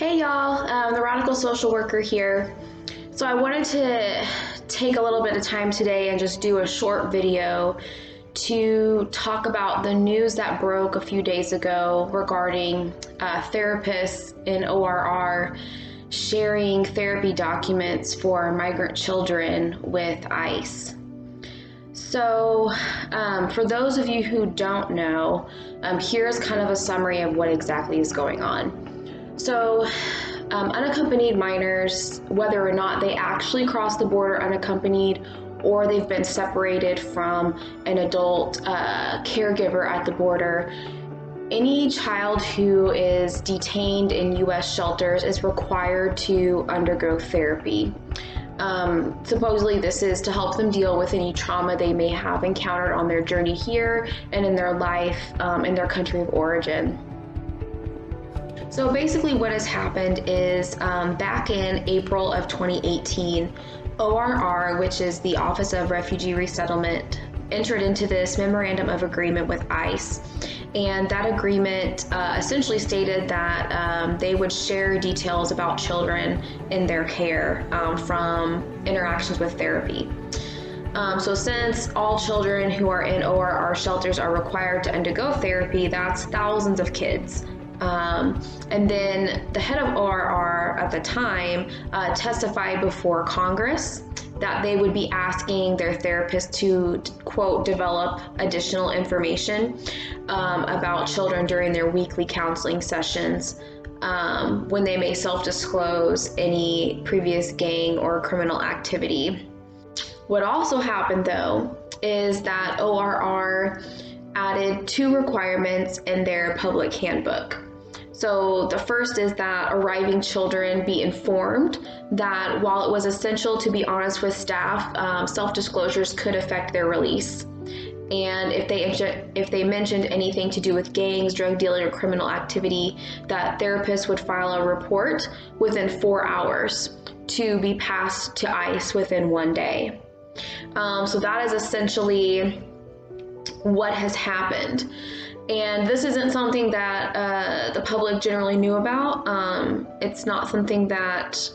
Hey y'all, the Radical Social Worker here. So I wanted to take a little bit of time today and just do a short video to talk about the news that broke a few days ago regarding therapists in ORR sharing therapy documents for migrant children with ICE. So for those of you who don't know, here's kind of a summary of what exactly is going on. So unaccompanied minors, whether or not they actually cross the border unaccompanied or they've been separated from an adult caregiver at the border, any child who is detained in U.S. shelters is required to undergo therapy. Supposedly this is to help them deal with any trauma they may have encountered on their journey here and in their life in their country of origin. So basically what has happened is back in April of 2018, ORR, which is the Office of Refugee Resettlement, entered into this memorandum of agreement with ICE. And that agreement essentially stated that they would share details about children in their care from interactions with therapy. So since all children who are in ORR shelters are required to undergo therapy, that's thousands of kids. And then the head of ORR at the time testified before Congress that they would be asking their therapists to, quote, develop additional information about children during their weekly counseling sessions when they may self-disclose any previous gang or criminal activity. What also happened, though, is that ORR added 2 requirements in their public handbook. So the first is that arriving children be informed that while it was essential to be honest with staff, self-disclosures could affect their release. And if they mentioned anything to do with gangs, drug dealing, or criminal activity, that therapists would file a report within 4 hours to be passed to ICE within 1 day. So that is essentially what has happened. And this isn't something that the public generally knew about. It's not something that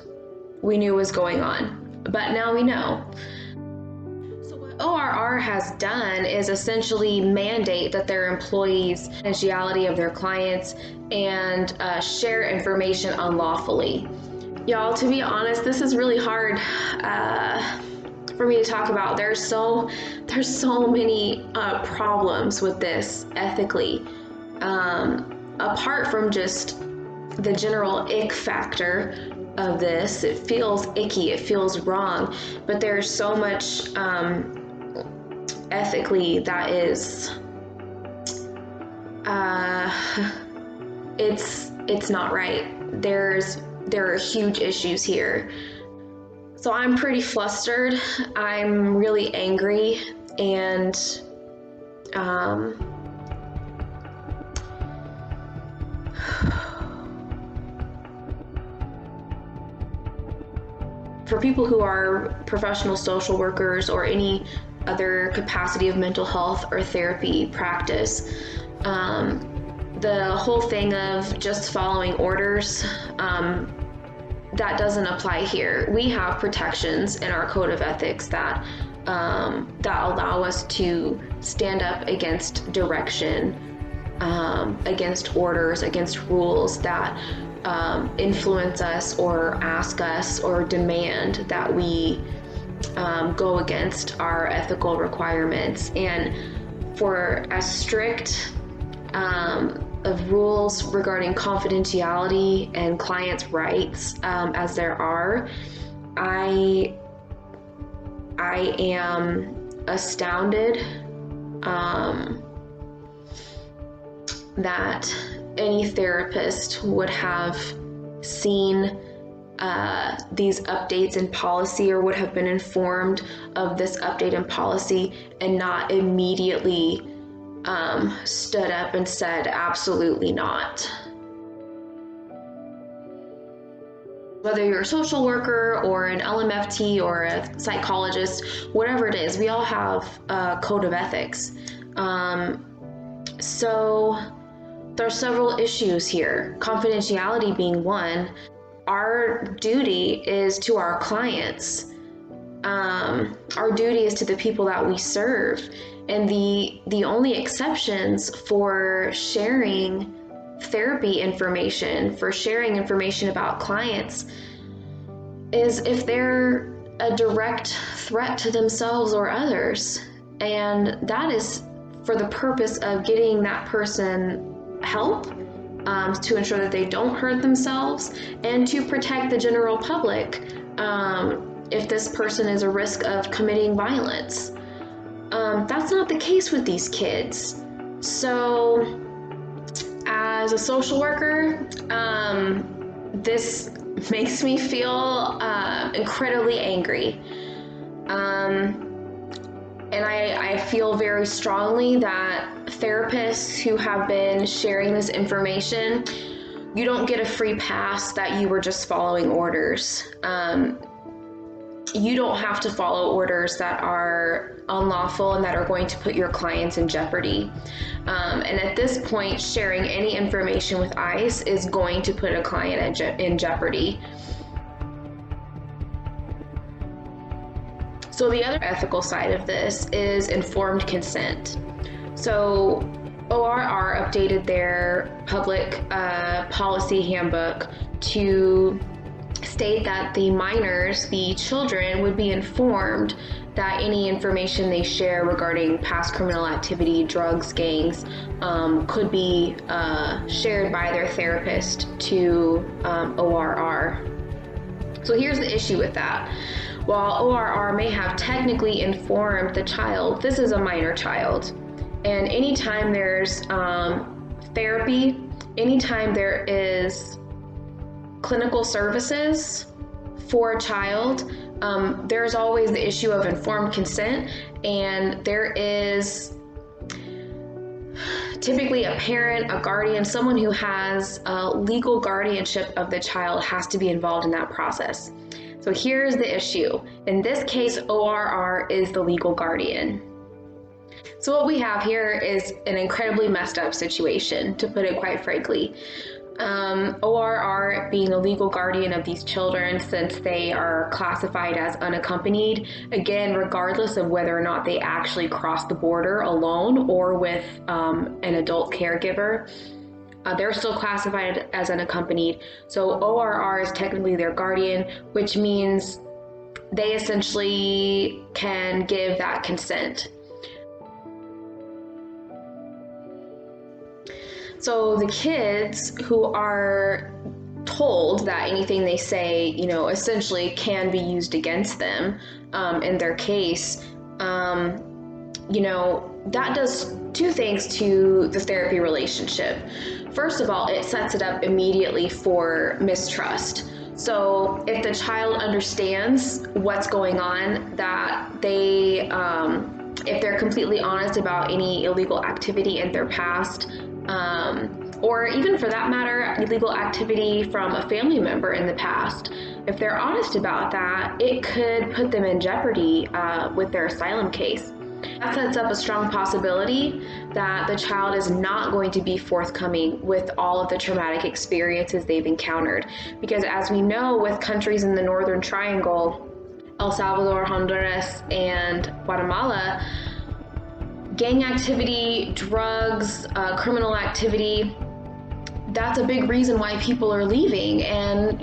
we knew was going on, but now we know. So what ORR has done is essentially mandate that their employees confidentiality of their clients and share information unlawfully. Y'all, to be honest, this is really hard for me to talk about. There's so many problems with this ethically, apart from just the general ick factor of this. It feels icky, it feels wrong, but there's so much ethically that is it's not right. There are huge issues here. So I'm pretty flustered. I'm really angry, and for people who are professional social workers or any other capacity of mental health or therapy practice, the whole thing of just following orders, that doesn't apply here. We have protections in our code of ethics that allow us to stand up against direction, against orders, against rules that influence us or ask us or demand that we go against our ethical requirements. And for as strict of rules regarding confidentiality and clients' rights as there are, I am astounded that any therapist would have seen these updates in policy or would have been informed of this update in policy and not immediately stood up and said, absolutely not. Whether you're a social worker or an LMFT or a psychologist, whatever it is, we all have a code of ethics. So There are several issues here, confidentiality being one. Our duty is to our clients. Our duty is to the people that we serve. And the only exceptions for sharing therapy information, for sharing information about clients, is if they're a direct threat to themselves or others. And that is for the purpose of getting that person help, to ensure that they don't hurt themselves, and to protect the general public if this person is a risk of committing violence. That's not the case with these kids. So as a social worker, this makes me feel incredibly angry. And I feel very strongly that therapists who have been sharing this information, you don't get a free pass that you were just following orders. You don't have to follow orders that are unlawful and that are going to put your clients in jeopardy. And at this point, sharing any information with ICE is going to put a client in jeopardy. So the other ethical side of this is informed consent. So ORR updated their public policy handbook to state that the minors, the children, would be informed that any information they share regarding past criminal activity, drugs, gangs, could be shared by their therapist to ORR. So here's the issue with that. While ORR may have technically informed the child, this is a minor child. And anytime there's therapy, anytime there is clinical services for a child, there's always the issue of informed consent, and there is typically a parent, a guardian, someone who has legal guardianship of the child has to be involved in that process. So here's the issue. In this case, ORR is the legal guardian. So what we have here is an incredibly messed up situation, to put it quite frankly. ORR being the legal guardian of these children, since they are classified as unaccompanied, again, regardless of whether or not they actually cross the border alone or with an adult caregiver, they're still classified as unaccompanied. So ORR is technically their guardian, which means they essentially can give that consent. So the kids who are told that anything they say, essentially can be used against them in their case, that does two things to the therapy relationship. First of all, it sets it up immediately for mistrust. So if the child understands what's going on, that they, if they're completely honest about any illegal activity in their past, or even for that matter, illegal activity from a family member in the past, if they're honest about that, it could put them in jeopardy with their asylum case. That sets up a strong possibility that the child is not going to be forthcoming with all of the traumatic experiences they've encountered. Because as we know, with countries in the Northern Triangle, El Salvador, Honduras, and Guatemala, gang activity, drugs, criminal activity, that's a big reason why people are leaving. And,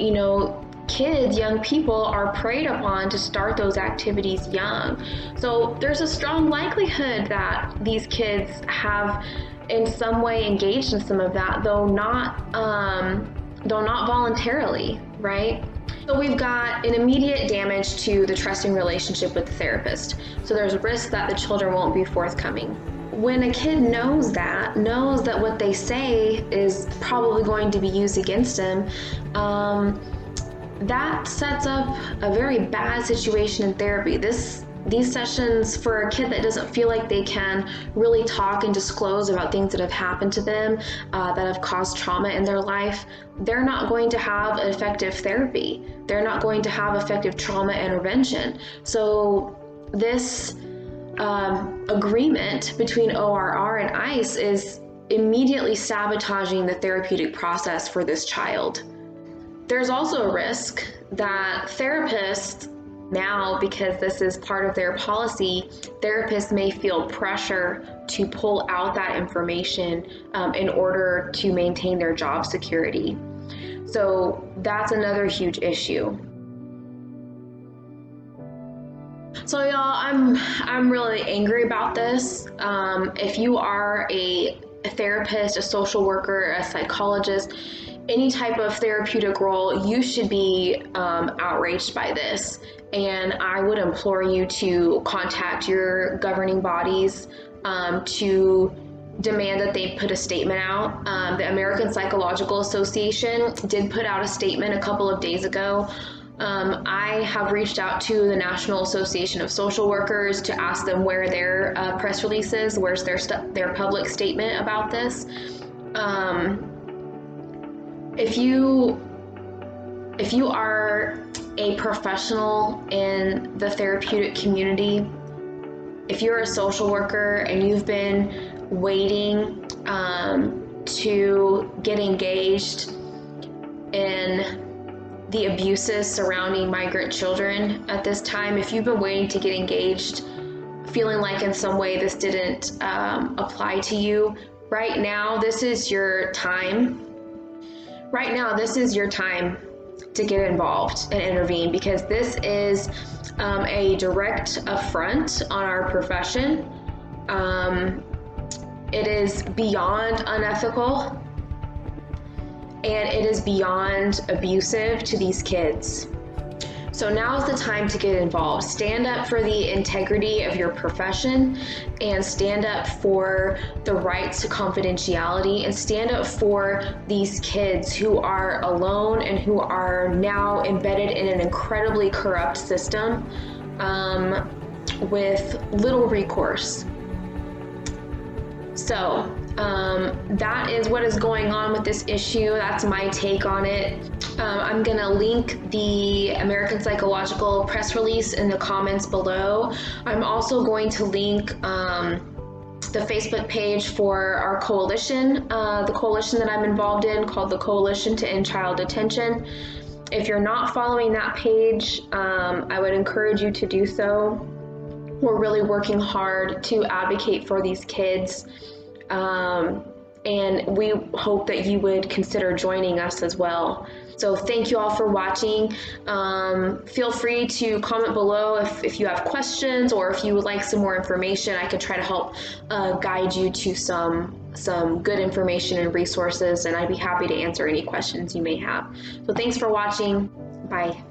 kids, young people are preyed upon to start those activities young. So there's a strong likelihood that these kids have in some way engaged in some of that, though not voluntarily, right? So we've got an immediate damage to the trusting relationship with the therapist. So there's a risk that the children won't be forthcoming. When a kid knows that what they say is probably going to be used against them, that sets up a very bad situation in therapy. These sessions, for a kid that doesn't feel like they can really talk and disclose about things that have happened to them, that have caused trauma in their life, they're not going to have effective therapy. They're not going to have effective trauma intervention. So this agreement between ORR and ICE is immediately sabotaging the therapeutic process for this child. There's also a risk that therapists now, because this is part of their policy, therapists may feel pressure to pull out that information in order to maintain their job security. So that's another huge issue. So y'all, I'm really angry about this. If you are a therapist, a social worker, a psychologist, any type of therapeutic role, you should be outraged by this. And I would implore you to contact your governing bodies to demand that they put a statement out. The American Psychological Association did put out a statement a couple of days ago. I have reached out to the National Association of Social Workers to ask them where their press release is, where's their public statement about this. If you are a professional in the therapeutic community, if you're a social worker and you've been waiting to get engaged in the abuses surrounding migrant children at this time, if you've been waiting to get engaged, feeling like in some way this didn't apply to you, right now this is your time. Right now this is your time to get involved and intervene, because this is a direct affront on our profession. It is beyond unethical, and it is beyond abusive to these kids. So now is the time to get involved. Stand up for the integrity of your profession, and stand up for the rights to confidentiality, and stand up for these kids who are alone and who are now embedded in an incredibly corrupt system with little recourse. So that is what is going on with this issue. That's my take on it. I'm gonna link the American Psychological press release in the comments below. I'm also going to link the Facebook page for our coalition, the coalition that I'm involved in, called the Coalition to End Child Detention. If you're not following that page, I would encourage you to do so. We're really working hard to advocate for these kids, and we hope that you would consider joining us as well. So thank you all for watching. Feel free to comment below if you have questions, or if you would like some more information. I could try to help guide you to some good information and resources, and I'd be happy to answer any questions you may have. So thanks for watching. Bye.